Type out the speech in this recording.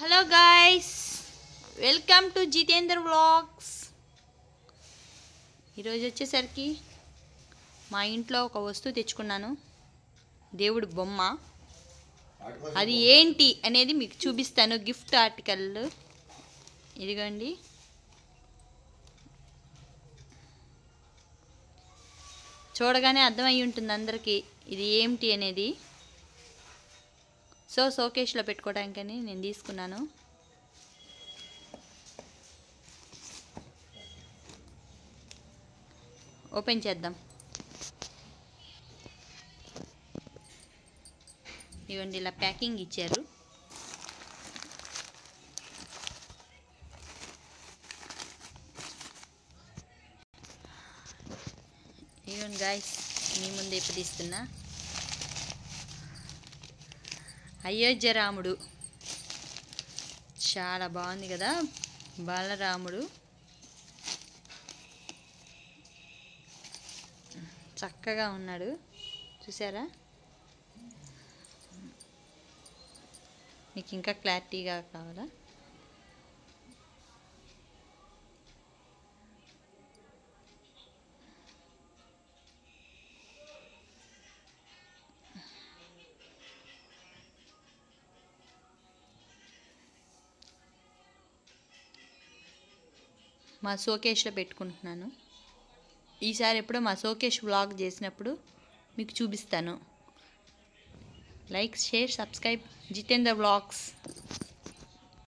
Hello guys, welcome to Jitender vlogs. ఈరోజు వచ్చేసరికి మా ఇంట్లో ఒక వస్తువు తెచ్చుకున్నాను, దేవుడి బొమ్మ. అది ఏంటి అనేది మీకు చూపిస్తాను. గిఫ్ట్ ఆర్టికల్ ఇదిగోండి. చూడగానే అర్థమయ్యి ఉంటుంది అందరికీ ఇది ఏమిటి అనేది. సో షోకేస్లో పెట్టుకోవడానికని నేను తీసుకున్నాను. ఓపెన్ చేద్దాం. ఇవ్వండి, ఇలా ప్యాకింగ్ ఇచ్చారు. ఇవ్వండి గాయ్స్, మీ ముందే ఇస్తున్నా. అయోధ్య రాముడు చాలా బాగుంది కదా, బాలరాముడు చక్కగా ఉన్నాడు, చూసారా? మీకు ఇంకా క్లారిటీగా కావాలా? మా షోకేస్లో పెట్టుకుంటున్నాను. ఈసారి ఎప్పుడో మా షోకేస్ వ్లాగ్ చేసినప్పుడు మీకు చూపిస్తాను. Like, share, subscribe Jitender vlogs.